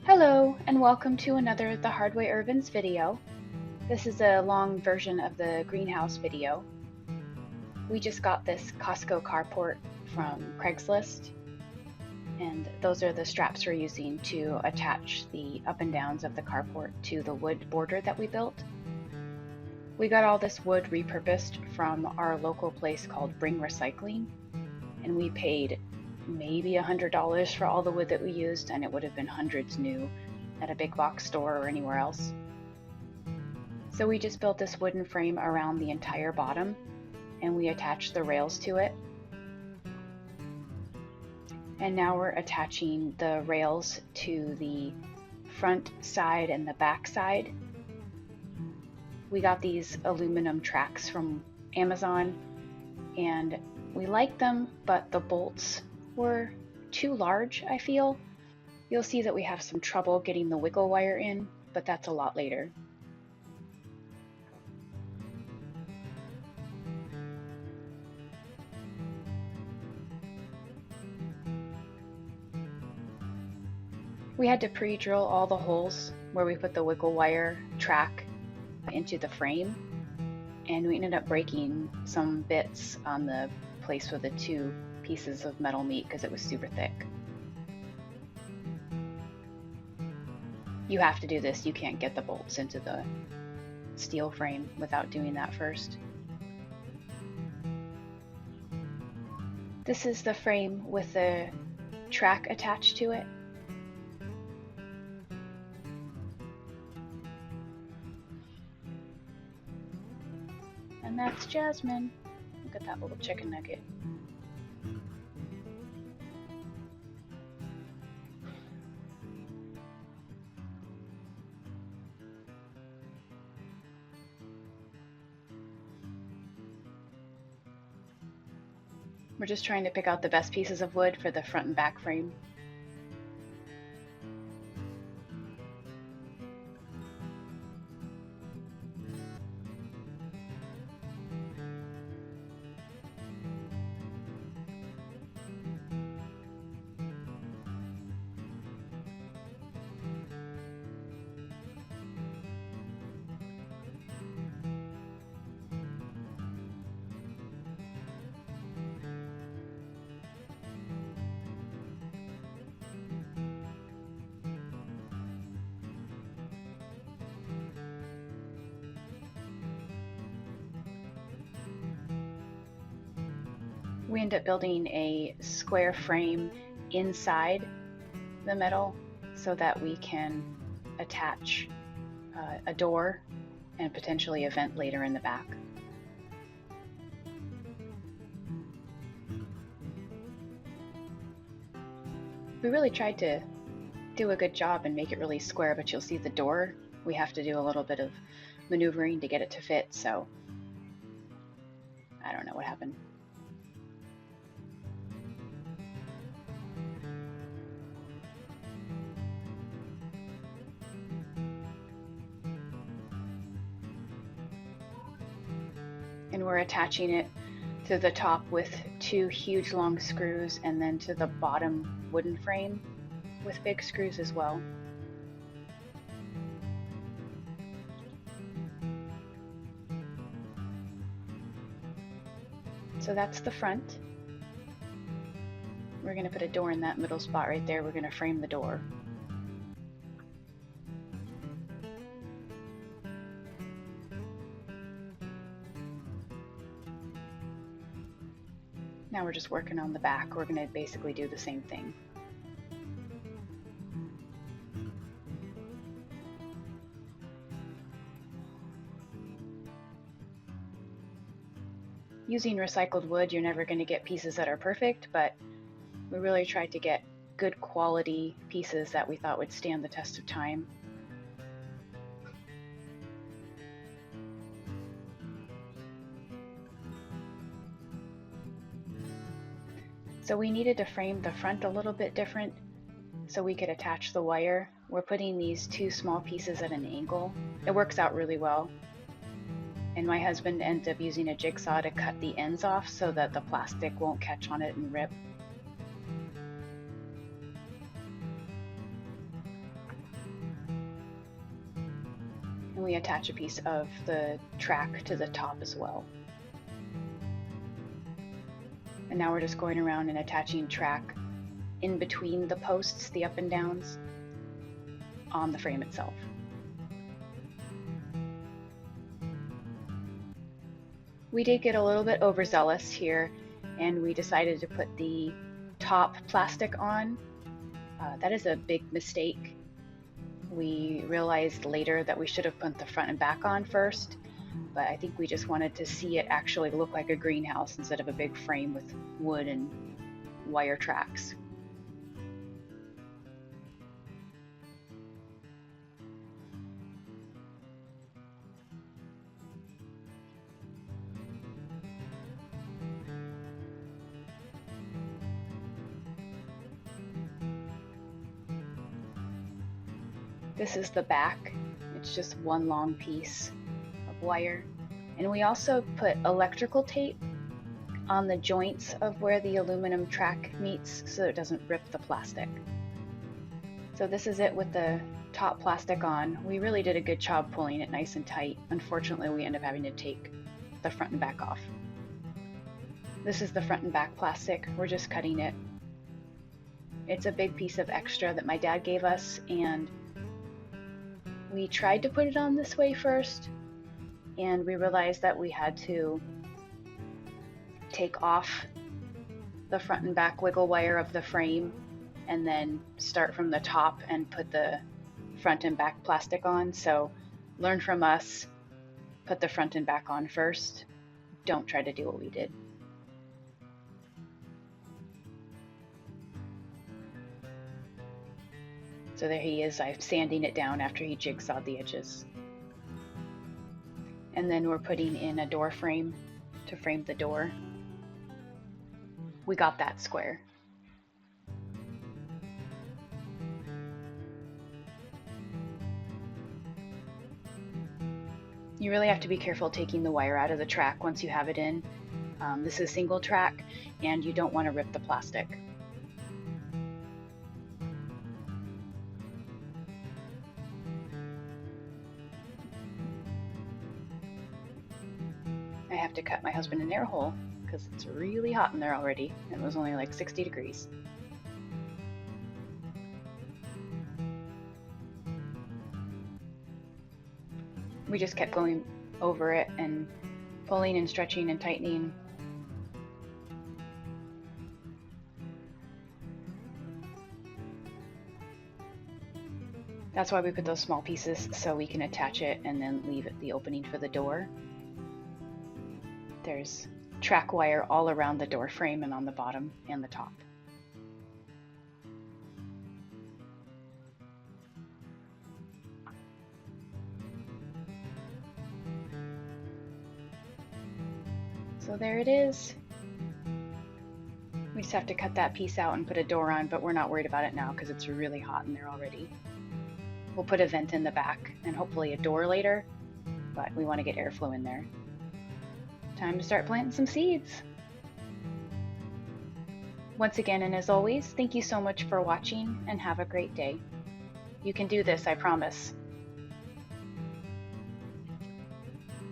Hello, and welcome to another The Hard Way Urbans video. This is a long version of the greenhouse video. We just got this Costco carport from Craigslist, and those are the straps we're using to attach the up and downs of the carport to the wood border that we built. We got all this wood repurposed from our local place called Bring Recycling, and we paid maybe $100 for all the wood that we used, and it would have been hundreds new at a big box store or anywhere else. So we just built this wooden frame around the entire bottom, and we attached the rails to it. And now we're attaching the rails to the front side and the back side. We got these aluminum tracks from Amazon, and we like them, but the bolts were too large, I feel. You'll see that we have some trouble getting the wiggle wire in, but that's a lot later. We had to pre-drill all the holes where we put the wiggle wire track into the frame, and we ended up breaking some bits on the place where the two pieces of metal meet because it was super thick. You have to do this. You can't get the bolts into the steel frame without doing that first. This is the frame with the track attached to it. And that's Jasmine. Look at that little chicken nugget. We're just trying to pick out the best pieces of wood for the front and back frame. We end up building a square frame inside the metal so that we can attach a door and potentially a vent later in the back. We really tried to do a good job and make it really square, but you'll see the door, we have to do a little bit of maneuvering to get it to fit, so I don't know what happened. And we're attaching it to the top with two huge long screws, and then to the bottom wooden frame with big screws as well. So that's the front. We're going to put a door in that middle spot right there. We're going to frame the door. Now we're just working on the back. We're going to basically do the same thing. Using recycled wood, you're never going to get pieces that are perfect, but we really tried to get good quality pieces that we thought would stand the test of time. So we needed to frame the front a little bit different so we could attach the wire. We're putting these two small pieces at an angle. It works out really well. And my husband ended up using a jigsaw to cut the ends off so that the plastic won't catch on it and rip. And we attach a piece of the track to the top as well. And now we're just going around and attaching track in between the posts, the up and downs, on the frame itself. We did get a little bit overzealous here, and we decided to put the top plastic on. That is a big mistake. We realized later that we should have put the front and back on first, but I think we just wanted to see it actually look like a greenhouse instead of a big frame with wood and wire tracks. This is the back. It's just one long piece of wire. And we also put electrical tape on the joints of where the aluminum track meets so it doesn't rip the plastic. So this is it with the top plastic on. We really did a good job pulling it nice and tight. Unfortunately, we end up having to take the front and back off. This is the front and back plastic. We're just cutting it. It's a big piece of extra that my dad gave us, and we tried to put it on this way first, and we realized that we had to take off the front and back wiggle wire of the frame and then start from the top and put the front and back plastic on. So learn from us, put the front and back on first. Don't try to do what we did. So there he is. I'm sanding it down after he jigsawed the edges. And then we're putting in a door frame to frame the door. We got that square. You really have to be careful taking the wire out of the track once you have it in. This is single track, and you don't want to rip the plastic. I have to cut my husband an air hole because it's really hot in there already. It was only like 60 degrees. We just kept going over it and pulling and stretching and tightening. That's why we put those small pieces, so we can attach it and then leave it the opening for the door. There's track wire all around the door frame and on the bottom and the top. So there it is. We just have to cut that piece out and put a door on, but we're not worried about it now because it's really hot in there already. We'll put a vent in the back and hopefully a door later, but we want to get airflow in there. Time to start planting some seeds. Once again, and as always, thank you so much for watching and have a great day. You can do this, I promise.